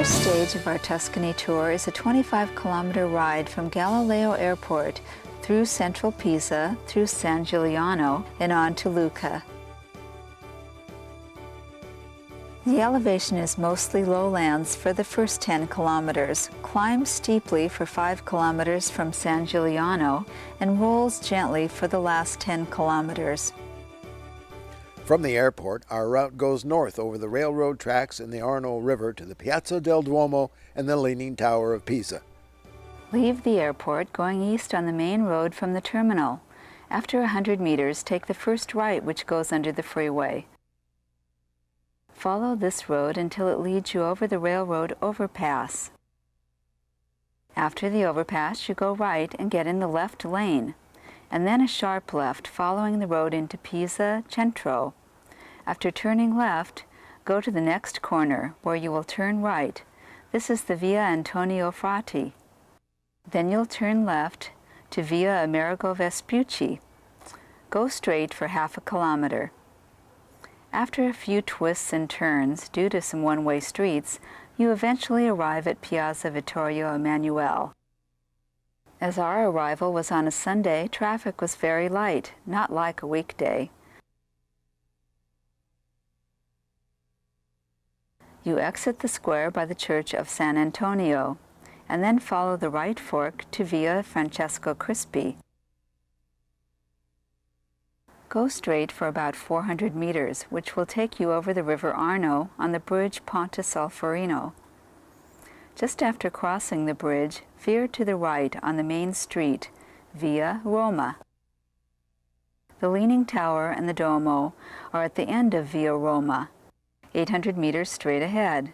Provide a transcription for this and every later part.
first stage of our Tuscany tour is a 25-kilometer ride from Galileo Airport through central Pisa, through San Giuliano, and on to Lucca. The elevation is mostly lowlands for the first 10 kilometers, climbs steeply for 5 kilometers from San Giuliano, and rolls gently for the last 10 kilometers. From the airport, our route goes north over the railroad tracks in the Arno River to the Piazza del Duomo and the Leaning Tower of Pisa. Leave the airport going east on the main road from the terminal. After 100 meters, take the first right which goes under the freeway. Follow this road until it leads you over the railroad overpass. After the overpass, you go right and get in the left lane, and then a sharp left following the road into Pisa Centro. After turning left, go to the next corner where you will turn right. This is the Via Antonio Frati. Then you'll turn left to Via Amerigo Vespucci. Go straight for half a kilometer. After a few twists and turns due to some one-way streets, you eventually arrive at Piazza Vittorio Emanuele. As our arrival was on a Sunday, traffic was very light, not like a weekday. You exit the square by the Church of San Antonio, and then follow the right fork to Via Francesco Crispi. Go straight for about 400 meters, which will take you over the River Arno on the bridge Ponte Solferino. Just after crossing the bridge, veer to the right on the main street, Via Roma. The Leaning Tower and the Duomo are at the end of Via Roma, 800 meters straight ahead.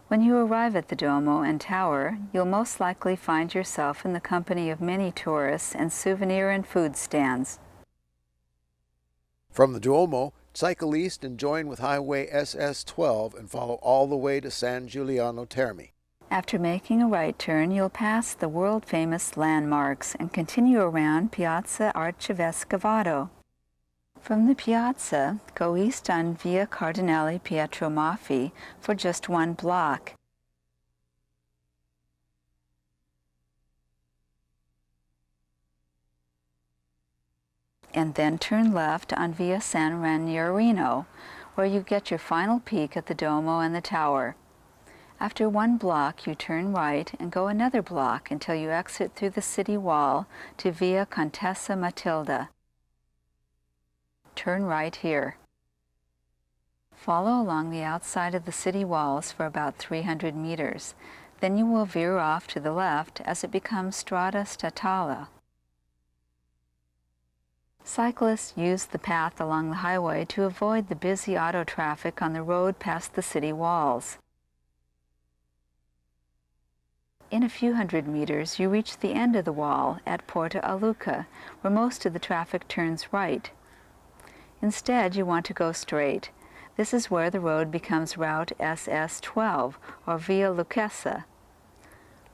When you arrive at the Duomo and Tower, you'll most likely find yourself in the company of many tourists and souvenir and food stands. From the Duomo, cycle east and join with Highway SS-12 and follow all the way to San Giuliano Terme. After making a right turn, you'll pass the world-famous landmarks and continue around Piazza Arcivescovado. From the piazza, go east on Via Cardinale Pietro Maffi for just 1 block. And then turn left on Via San Ranieriano, where you get your final peek at the Duomo and the Tower. After 1 block, you turn right and go another block until you exit through the city wall to Via Contessa Matilda. Turn right here. Follow along the outside of the city walls for about 300 meters. Then you will veer off to the left as it becomes Strada Statale. Cyclists use the path along the highway to avoid the busy auto traffic on the road past the city walls. In a few hundred meters, you reach the end of the wall at Porta a Lucca, where most of the traffic turns right. Instead, you want to go straight. This is where the road becomes Route SS-12, or Via Lucchese.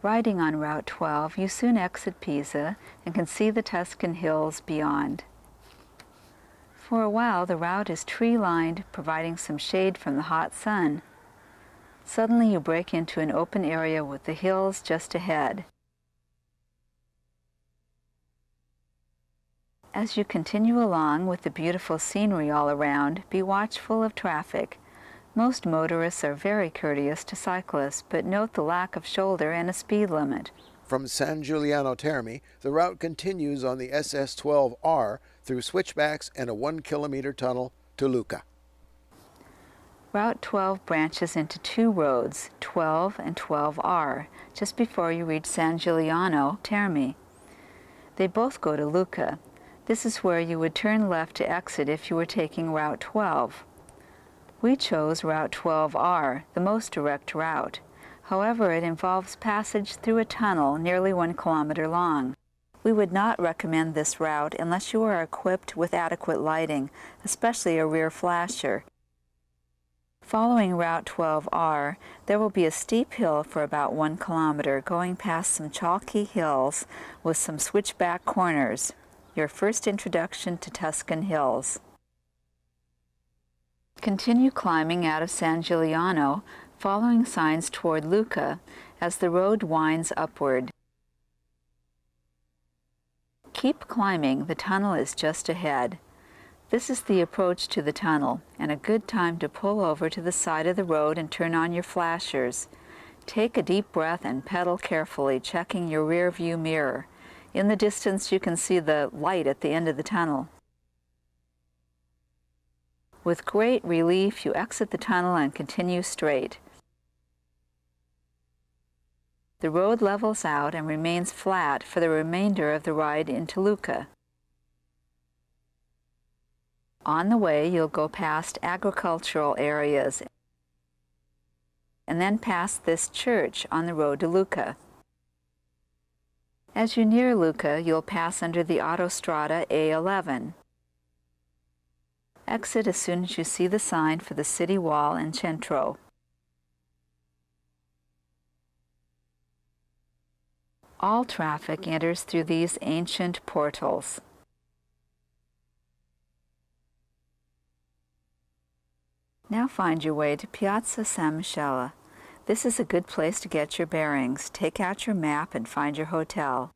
Riding on Route 12, you soon exit Pisa and can see the Tuscan hills beyond. For a while, the route is tree-lined, providing some shade from the hot sun. Suddenly, you break into an open area with the hills just ahead. As you continue along with the beautiful scenery all around, be watchful of traffic. Most motorists are very courteous to cyclists, but note the lack of shoulder and a speed limit. From San Giuliano Terme, the route continues on the SS-12R through switchbacks and a 1-kilometer tunnel to Lucca. Route 12 branches into 2 roads, 12 and 12R, just before you reach San Giuliano Terme. They both go to Lucca. This is where you would turn left to exit if you were taking Route 12. We chose Route 12R, the most direct route. However, it involves passage through a tunnel nearly 1 kilometer long. We would not recommend this route unless you are equipped with adequate lighting, especially a rear flasher. Following Route 12R, there will be a steep hill for about 1 kilometer going past some chalky hills with some switchback corners. Your first introduction to Tuscan hills. Continue climbing out of San Giuliano, following signs toward Lucca as the road winds upward. Keep climbing, the tunnel is just ahead. This is the approach to the tunnel, and a good time to pull over to the side of the road and turn on your flashers. Take a deep breath and pedal carefully, checking your rear view mirror. In the distance, you can see the light at the end of the tunnel. With great relief, you exit the tunnel and continue straight. The road levels out and remains flat for the remainder of the ride into Lucca. On the way, you'll go past agricultural areas and then past this church on the road to Lucca. As you near Lucca, you'll pass under the Autostrada A11. Exit as soon as you see the sign for the city wall in Centro. All traffic enters through these ancient portals. Now find your way to Piazza San Michele. This is a good place to get your bearings. Take out your map and find your hotel.